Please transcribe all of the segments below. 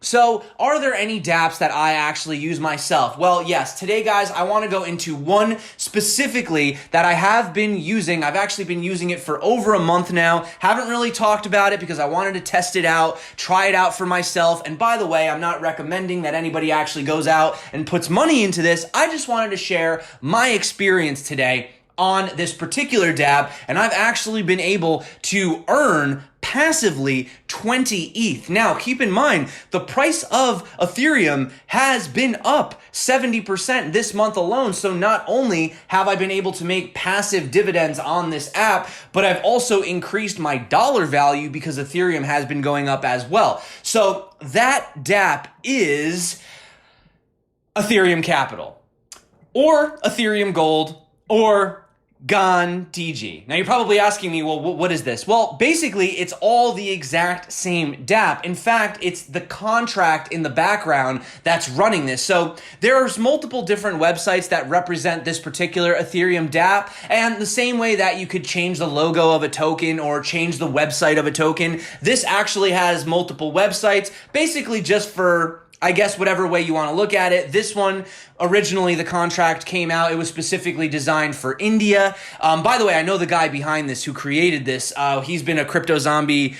So, are there any dApps that I actually use myself? Well, yes. Today, guys, I want to go into one specifically that I have been using. I've actually been using it for over a month now. Haven't really talked about it because I wanted to test it out, try it out for myself. And by the way, I'm not recommending that anybody actually goes out and puts money into this. I just wanted to share my experience today on this particular dApp, and I've actually been able to earn passively 20 ETH. Now, keep in mind, the price of Ethereum has been up 70% this month alone. So not only have I been able to make passive dividends on this app, but I've also increased my dollar value because Ethereum has been going up as well. So that dApp is Ethereum Capital or Ethereum Gold or Gone TG. Now you're probably asking me, well, what is this? Well, basically it's all the exact same dApp. In fact, it's the contract in the background that's running this. So there's multiple different websites that represent this particular Ethereum dApp, and the same way that you could change the logo of a token or change the website of a token, this actually has multiple websites, basically just for, I guess, whatever way you want to look at it. This one, originally the contract came out, it was specifically designed for India. By the way, I know the guy behind this who created this. He's been a Crypto Zombie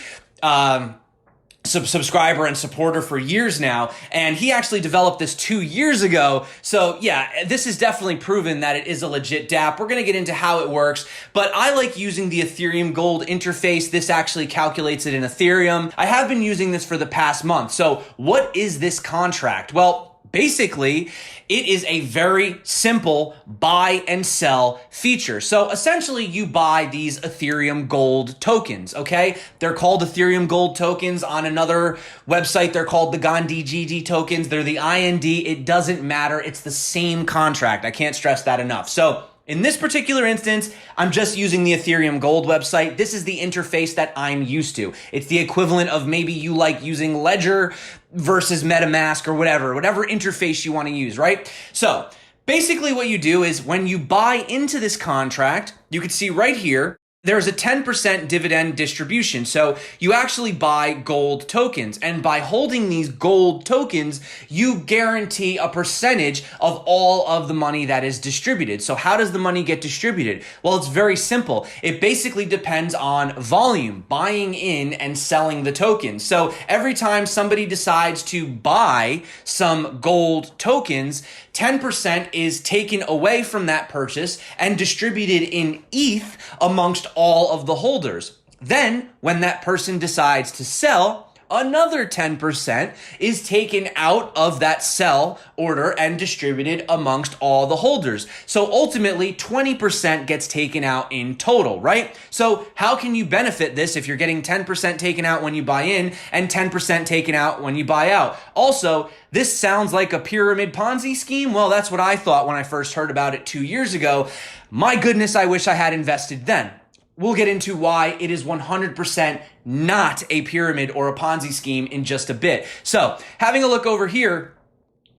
subscriber and supporter for years now, and he actually developed this 2 years ago. So yeah, this is definitely proven that it is a legit dApp. We're going to get into how it works, but I like using the Ethereum Gold interface. This actually calculates it in Ethereum. I have been using this for the past month. So what is this contract? Well, basically, it is a very simple buy and sell feature. So essentially, you buy these Ethereum Gold tokens, okay? They're called Ethereum Gold tokens. On another website, they're called the GandhiGG tokens. They're the IND. It doesn't matter. It's the same contract. I can't stress that enough. So in this particular instance, I'm just using the Ethereum Gold website. This is the interface that I'm used to. It's the equivalent of maybe you like using Ledger versus MetaMask or whatever interface you want to use, right? So basically what you do is when you buy into this contract, you can see right here, there's a 10% dividend distribution. So you actually buy gold tokens, and by holding these gold tokens, you guarantee a percentage of all of the money that is distributed. So how does the money get distributed? Well, it's very simple. It basically depends on volume, buying in and selling the tokens. So every time somebody decides to buy some gold tokens, 10% is taken away from that purchase and distributed in ETH amongst all of the holders. Then, when that person decides to sell, another 10% is taken out of that sell order and distributed amongst all the holders. So ultimately, 20% gets taken out in total, right? So how can you benefit this if you're getting 10% taken out when you buy in and 10% taken out when you buy out? Also, this sounds like a pyramid Ponzi scheme. Well, that's what I thought when I first heard about it 2 years ago. My goodness, I wish I had invested then. We'll get into why it is 100% not a pyramid or a Ponzi scheme in just a bit. So, having a look over here,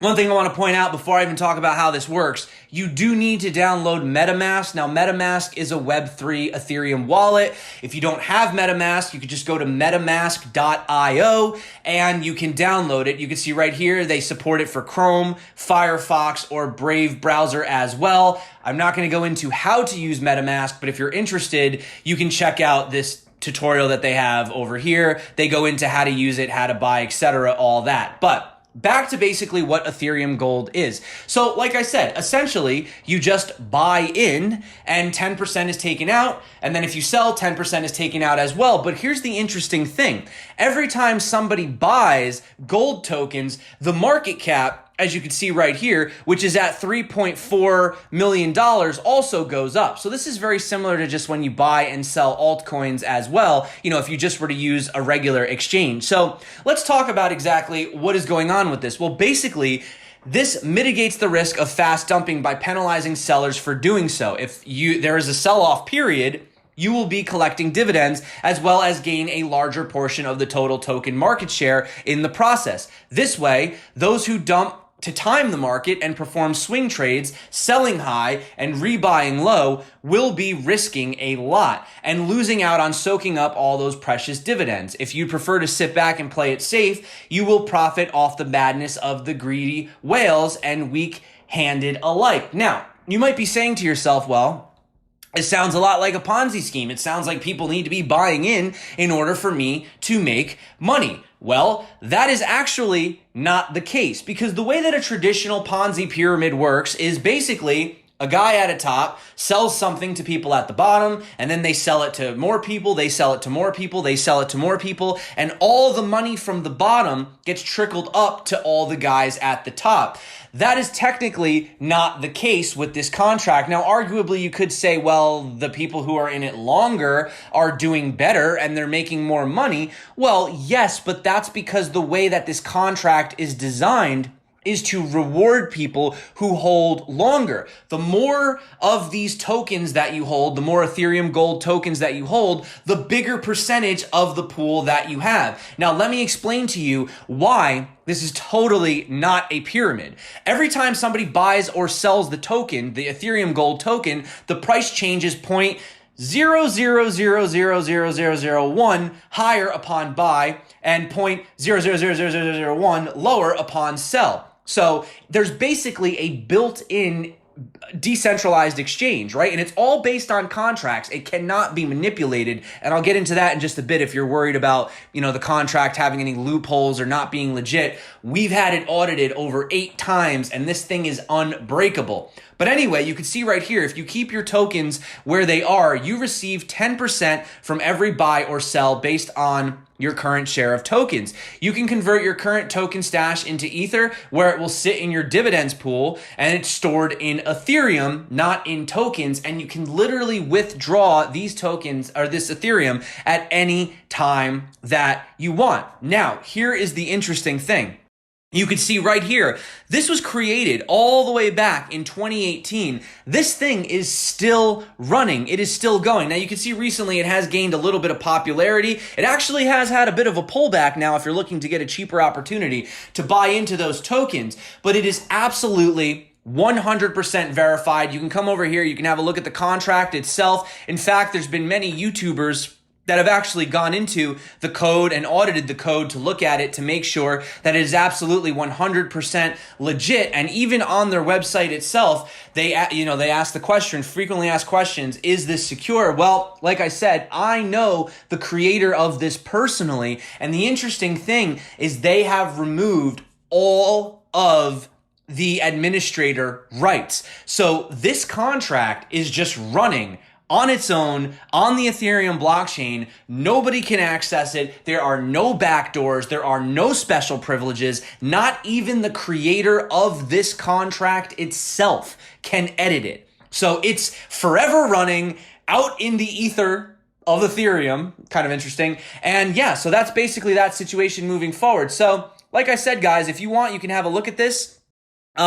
one thing I want to point out before I even talk about how this works, you do need to download MetaMask. Now, MetaMask is a Web3 Ethereum wallet. If you don't have MetaMask, you could just go to metamask.io and you can download it. You can see right here, they support it for Chrome, Firefox, or Brave browser as well. I'm not going to go into how to use MetaMask, but if you're interested, you can check out this tutorial that they have over here. They go into how to use it, how to buy, etc., all that. But back to basically what Ethereum Gold is. So like I said, essentially you just buy in and 10% is taken out. And then if you sell, 10% is taken out as well. But here's the interesting thing. Every time somebody buys gold tokens, the market cap, as you can see right here, which is at $3.4 million, also goes up. So this is very similar to just when you buy and sell altcoins as well, you know, if you just were to use a regular exchange. So let's talk about exactly what is going on with this. Well, basically, this mitigates the risk of fast dumping by penalizing sellers for doing so. If there is a sell-off period, you will be collecting dividends as well as gain a larger portion of the total token market share in the process. This way, those who dump to time the market and perform swing trades, selling high and rebuying low, will be risking a lot and losing out on soaking up all those precious dividends. If you prefer to sit back and play it safe, you will profit off the madness of the greedy whales and weak-handed alike. Now, you might be saying to yourself, well, it sounds a lot like a Ponzi scheme. It sounds like people need to be buying in order for me to make money. Well, that is actually not the case, because the way that a traditional Ponzi pyramid works is basically a guy at a top sells something to people at the bottom, and then they sell it to more people, they sell it to more people, they sell it to more people, and all the money from the bottom gets trickled up to all the guys at the top. That is technically not the case with this contract. Now, arguably, you could say, well, the people who are in it longer are doing better and they're making more money. Well, yes, but that's because the way that this contract is designed is to reward people who hold longer. The more of these tokens that you hold, the more Ethereum Gold tokens that you hold, the bigger percentage of the pool that you have. Now, let me explain to you why this is totally not a pyramid. Every time somebody buys or sells the token, the Ethereum Gold token, the price changes 0.00000001 higher upon buy and 0.000001 lower upon sell. So there's basically a built-in decentralized exchange, right? And it's all based on contracts. It cannot be manipulated. And I'll get into that in just a bit if you're worried about, the contract having any loopholes or not being legit. We've had it audited over 8 times, and this thing is unbreakable. But anyway, you can see right here, if you keep your tokens where they are, you receive 10% from every buy or sell based on your current share of tokens. You can convert your current token stash into Ether, where it will sit in your dividends pool, and it's stored in Ethereum, not in tokens, and you can literally withdraw these tokens or this Ethereum at any time that you want. Now, here is the interesting thing. You can see right here, this was created all the way back in 2018. This thing is still running. It is still going. Now, you can see recently it has gained a little bit of popularity. It actually has had a bit of a pullback now if you're looking to get a cheaper opportunity to buy into those tokens. But it is absolutely 100% verified. You can come over here. You can have a look at the contract itself. In fact, there's been many YouTubers that have actually gone into the code and audited the code to look at it to make sure that it is absolutely 100% legit. And even on their website itself, they ask the question, frequently asked questions, is this secure? Well, like I said, I know the creator of this personally. And the interesting thing is they have removed all of the administrator rights. So this contract is just running on its own, on the Ethereum blockchain. Nobody can access it. There are no backdoors. There are no special privileges. Not even the creator of this contract itself can edit it. So it's forever running out in the ether of Ethereum. Kind of interesting. And yeah, so that's basically that situation moving forward. So like I said, guys, if you want, you can have a look at this.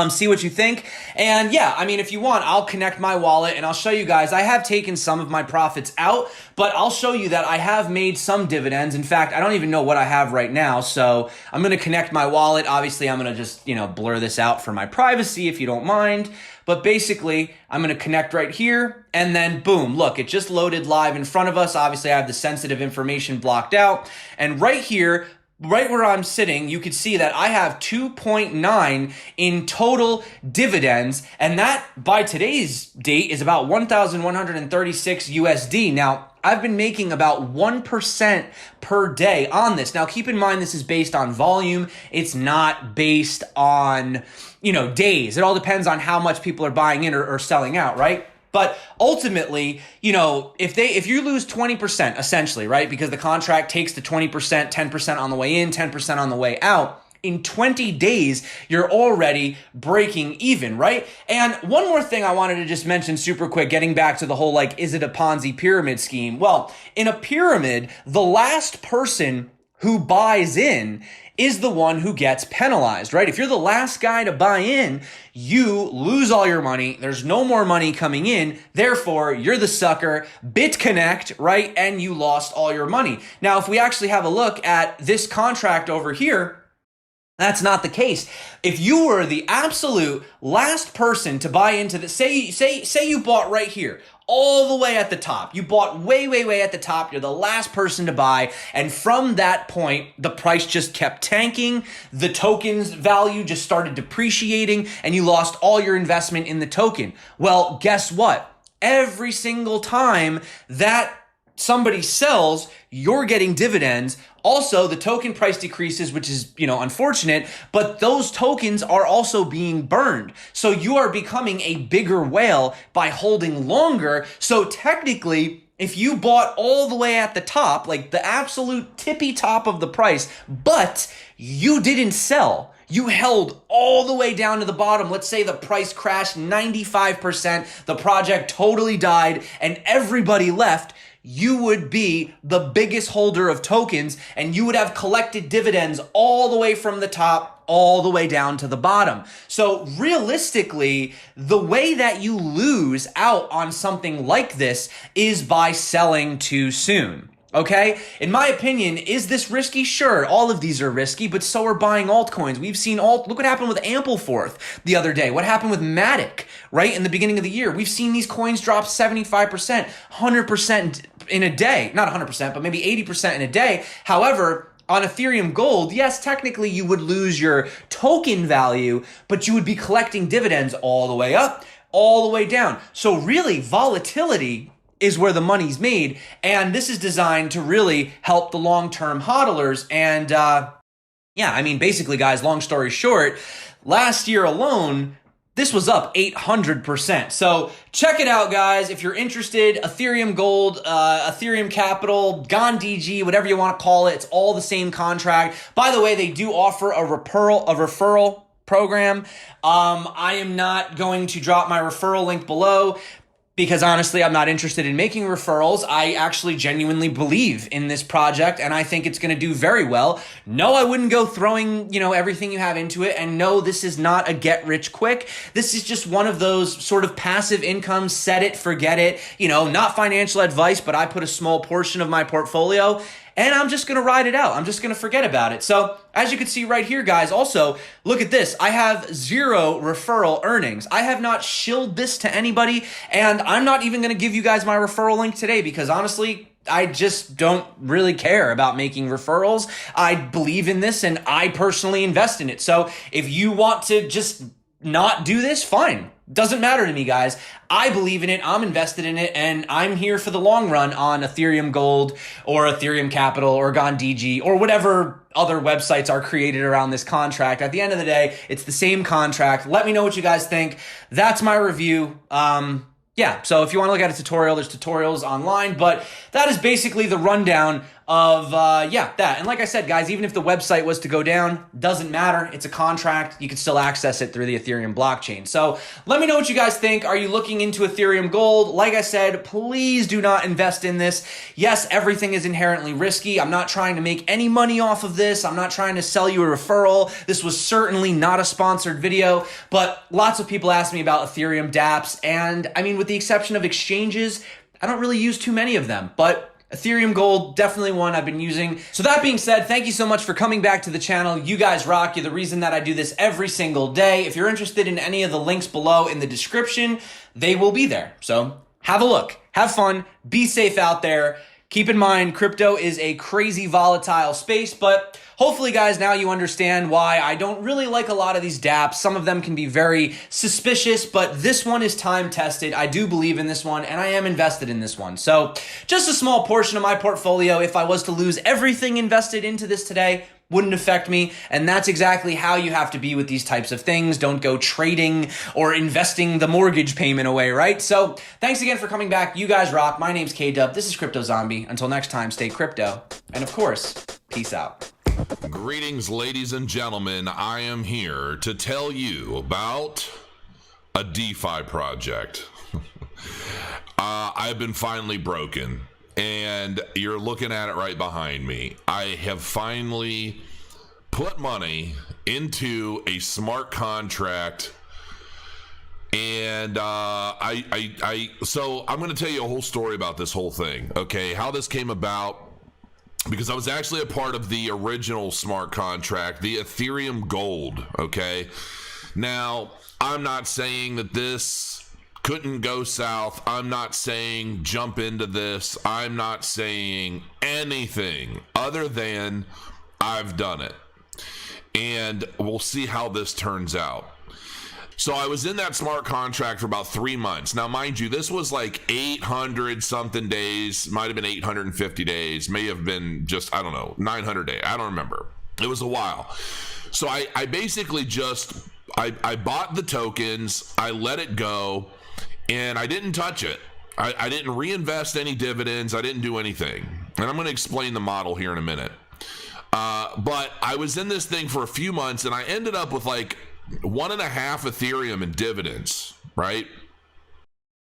See what you think. And yeah, I mean, if you want, I'll connect my wallet and I'll show you guys. I have taken some of my profits out, but I'll show you that I have made some dividends. In fact, I don't even know what I have right now. So I'm going to connect my wallet. Obviously, I'm going to just, blur this out for my privacy if you don't mind. But basically, I'm going to connect right here and then boom, look, it just loaded live in front of us. Obviously, I have the sensitive information blocked out. And right here, right where I'm sitting, you can see that I have 2.9 in total dividends, and that by today's date is about 1,136 USD. Now, I've been making about 1% per day on this. Now, keep in mind, this is based on volume. It's not based on, days. It all depends on how much people are buying in or selling out, right? But ultimately, if you lose 20%, essentially, right? Because the contract takes the 20%, 10% on the way in, 10% on the way out. In 20 days, you're already breaking even, right? And one more thing I wanted to just mention super quick, getting back to the whole, is it a Ponzi pyramid scheme? Well, in a pyramid, the last person who buys in is the one who gets penalized, right? If you're the last guy to buy in, you lose all your money. There's no more money coming in. Therefore, you're the sucker, BitConnect, right? And you lost all your money. Now, if we actually have a look at this contract over here, That's not the case. If you were the absolute last person to buy into the, say you bought right here, all the way at the top. You bought way at the top. You're the last person to buy. And from that point, the price just kept tanking. The token's value just started depreciating and you lost all your investment in the token. Well, guess what? Every single time that somebody sells, you're getting dividends. Also, the token price decreases, which is, unfortunate, but those tokens are also being burned. So you are becoming a bigger whale by holding longer. So technically, if you bought all the way at the top, like the absolute tippy top of the price, but you didn't sell, you held all the way down to the bottom. Let's say the price crashed 95%, the project totally died, and everybody left. You would be the biggest holder of tokens and you would have collected dividends all the way from the top, all the way down to the bottom. So realistically, the way that you lose out on something like this is by selling too soon. Okay? In my opinion, is this risky? Sure, all of these are risky, but so are buying altcoins. We've seen look what happened with Ampleforth the other day. What happened with Matic, right? In the beginning of the year. We've seen these coins drop 75%, 100% in a day. Not 100%, but maybe 80% in a day. However, on Ethereum Gold, yes, technically you would lose your token value, but you would be collecting dividends all the way up, all the way down. So really, volatility is where the money's made, and this is designed to really help the long-term hodlers. And basically, guys, long story short, last year alone, this was up 800%. So check it out, guys. If you're interested, Ethereum Gold, Ethereum Capital, GandhiG, whatever you want to call it, it's all the same contract. By the way, they do offer a referral program. I am not going to drop my referral link below, because honestly, I'm not interested in making referrals. I actually genuinely believe in this project and I think it's going to do very well. No, I wouldn't go throwing, everything you have into it. And no, this is not a get rich quick. This is just one of those sort of passive income, set it, forget it, not financial advice, but I put a small portion of my portfolio and I'm just going to ride it out. I'm just going to forget about it. So as you can see right here, guys, also look at this. I have 0 referral earnings. I have not shilled this to anybody, and I'm not even going to give you guys my referral link today because honestly, I just don't really care about making referrals. I believe in this and I personally invest in it. So if you want to just not do this, fine. Doesn't matter to me, guys. I believe in it. I'm invested in it. And I'm here for the long run on Ethereum Gold or Ethereum Capital or GandhiG or whatever other websites are created around this contract. At the end of the day, it's the same contract. Let me know what you guys think. That's my review. So if you want to look at a tutorial, there's tutorials online, but that is basically the rundown of, that. And like I said, guys, even if the website was to go down, doesn't matter. It's a contract. You can still access it through the Ethereum blockchain. So let me know what you guys think. Are you looking into Ethereum Gold? Like I said, please do not invest in this. Yes, everything is inherently risky. I'm not trying to make any money off of this. I'm not trying to sell you a referral. This was certainly not a sponsored video, but lots of people ask me about Ethereum dApps. And with the exception of exchanges, I don't really use too many of them, but Ethereum Gold, definitely one I've been using. So that being said, thank you so much for coming back to the channel. You guys rock. You're the reason that I do this every single day. If you're interested in any of the links below in the description, they will be there. So have a look, have fun, be safe out there. Keep in mind, crypto is a crazy volatile space, but hopefully, guys, now you understand why I don't really like a lot of these dApps. Some of them can be very suspicious, but this one is time tested. I do believe in this one, and I am invested in this one. So just a small portion of my portfolio, if I was to lose everything invested into this today, wouldn't affect me. And that's exactly how you have to be with these types of things. Don't go trading or investing the mortgage payment away, right? So thanks again for coming back. You guys rock. My name's K-Dub. This is Crypto Zombie. Until next time, stay crypto. And of course, peace out. Greetings, ladies and gentlemen. I am here to tell you about a DeFi project. I've been finally broken. And you're looking at it right behind me. I have finally put money into a smart contract, and so I'm going to tell you a whole story about this whole thing. Okay, how this came about. because I was actually a part of the original smart contract, the Ethereum Gold. Okay. Now, I'm not saying that this couldn't go south. I'm not saying jump into this. I'm not saying anything other than I've done it. And we'll see how this turns out. So I was in that smart contract for about 3 months. Now, mind you, this was like 800 something days, might have been 850 days, may have been just, I don't know, 900 days. I don't remember. It was a while. So I basically just, I bought the tokens, I let it go, and I didn't touch it. I didn't reinvest any dividends. I didn't do anything. And I'm going to explain the model here in a minute. But I was in this thing for a few months, and I ended up with like 1.5 Ethereum in dividends, right?